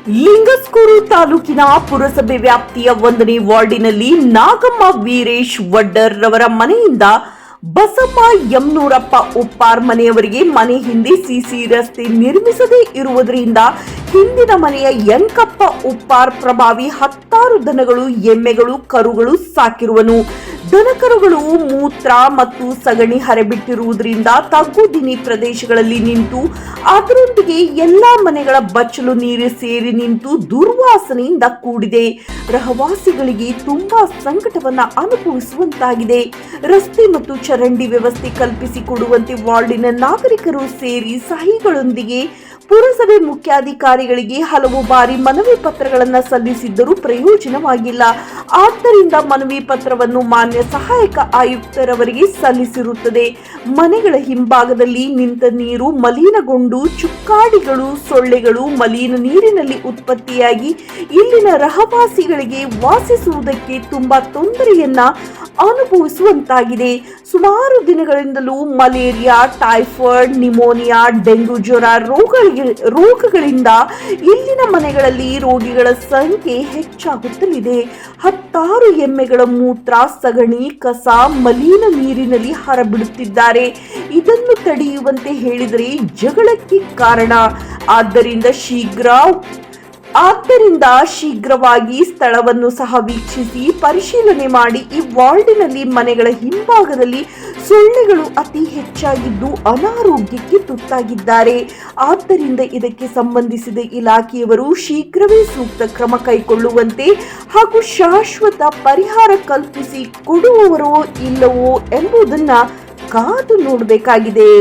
ಲಿಂಗಸ್ಕೂರು ತಾಲೂಕಿನ ಪುರಸಭೆ ವ್ಯಾಪ್ತಿಯ 1ನೇ ವಾರ್ಡಿನಲ್ಲಿ ನಾಗಮ್ಮ ವೀರೇಶ್ ವಡ್ಡರ್ ರವರ ಮನೆಯಿಂದ ಬಸಮ್ಮ ಯಮನೂರಪ್ಪ ಉಪ್ಪಾರ್ ಮನೆಯವರಿಗೆ ಮನೆ ಹಿಂದೆ ಸಿಸಿ ರಸ್ತೆ ನಿರ್ಮಿಸದೇ ಇರುವುದರಿಂದ ಹಿಂದಿನ ಮನೆಯ ಯಂಕಪ್ಪ ಉಪ್ಪಾರ್ ಪ್ರಭಾವಿ 10 ದನಗಳು, ಎಮ್ಮೆಗಳು, ಕರುಗಳು ಸಾಕಿರುವನು. ದನಕರುಗಳು ಮೂತ್ರ ಮತ್ತು ಸಗಣಿ ಹರಿಬಿಟ್ಟಿರುವುದರಿಂದ ತಗ್ಗುದಿನಿ ಪ್ರದೇಶಗಳಲ್ಲಿ ನಿಂತು ಅದರೊಂದಿಗೆ ಎಲ್ಲಾ ಮನೆಗಳ ಬಚ್ಚಲು ನೀರು ಸೇರಿ ನಿಂತು ದುರ್ವಾಸನೆಯಿಂದ ಕೂಡಿದೆ. ರಹವಾಸಿಗಳಿಗೆ ತುಂಬಾ ಸಂಕಟವನ್ನ ಅನುಭವಿಸುವಂತಾಗಿದೆ. ರಸ್ತೆ ಮತ್ತು ಚರಂಡಿ ವ್ಯವಸ್ಥೆ ಕಲ್ಪಿಸಿಕೊಡುವಂತೆ ವಾರ್ಡಿನ ನಾಗರಿಕರು ಸೇರಿ ಸಹಿಗಳೊಂದಿಗೆ ಪುರಸಭೆ ಮುಖ್ಯಾಧಿಕಾರಿಗಳಿಗೆ ಹಲವು ಬಾರಿ ಮನವಿ ಪತ್ರಗಳನ್ನು ಸಲ್ಲಿಸಿದ್ದರೂ ಪ್ರಯೋಜನವಾಗಿಲ್ಲ. ಆದ್ದರಿಂದ ಮನವಿ ಪತ್ರವನ್ನು ಮಾನ್ಯ ಸಹಾಯಕ ಆಯುಕ್ತರವರಿಗೆ ಸಲ್ಲಿಸಿರುತ್ತದೆ. ಮನೆಗಳ ಹಿಂಭಾಗದಲ್ಲಿ ನಿಂತ ನೀರು ಮಲಿನಗೊಂಡು ಚುಕ್ಕಾಡಿಗಳು, ಸೊಳ್ಳೆಗಳು ಮಲಿನ ನೀರಿನಲ್ಲಿ ಉತ್ಪತ್ತಿಯಾಗಿ ಇಲ್ಲಿನ ರಹವಾಸಿಗಳಿಗೆ ವಾಸಿಸುವುದಕ್ಕೆ ತುಂಬಾ ತೊಂದರೆಯನ್ನ ಅನುಭವಿಸುವಂತಾಗಿದೆ. ಸುಮಾರು ದಿನಗಳಿಂದಲೂ ಮಲೇರಿಯಾ, ಟೈಫಾಯ್ಡ್, ನಿಮೋನಿಯಾ, ಡೆಂಗು ಜ್ವರ ರೋಗಗಳಿಂದ ಇಲ್ಲಿನ ಮನೆಗಳಲ್ಲಿ ರೋಗಿಗಳ ಸಂಖ್ಯೆ ಹೆಚ್ಚಾಗುತ್ತಲಿದೆ. 10 ಎಮ್ಮೆಗಳ ಮೂತ್ರ, ಸಗಣಿ, ಕಸ ಮಲಿನ ನೀರಿನಲ್ಲಿ ಹರಬಿಡುತ್ತಿದ್ದಾರೆ. ಇದನ್ನು ತಡೆಯುವಂತೆ ಹೇಳಿದರೆ ಜಗಳಕ್ಕೆ ಕಾರಣ. ಆದ್ದರಿಂದ ಶೀಘ್ರವಾಗಿ ಸ್ಥಳವನ್ನು ಸಹ ವೀಕ್ಷಿಸಿ ಪರಿಶೀಲನೆ ಮಾಡಿ. ಈ ವಾರ್ಡಿನಲ್ಲಿ ಮನೆಗಳ ಹಿಂಭಾಗದಲ್ಲಿ ಸೊಳ್ಳೆಗಳು ಅತಿ ಹೆಚ್ಚಾಗಿದ್ದು ಅನಾರೋಗ್ಯಕ್ಕೆ ತುತ್ತಾಗಿದ್ದಾರೆ. ಆದ್ದರಿಂದ ಇದಕ್ಕೆ ಸಂಬಂಧಿಸಿದ ಇಲಾಖೆಯವರು ಶೀಘ್ರವೇ ಸೂಕ್ತ ಕ್ರಮ ಕೈಗೊಳ್ಳುವಂತೆ ಹಾಗೂ ಶಾಶ್ವತ ಪರಿಹಾರ ಕಲ್ಪಿಸಿ ಕೊಡುವವರೋ ಇಲ್ಲವೋ ಎಂಬುದನ್ನು ಕಾದು ನೋಡಬೇಕಾಗಿದೆ.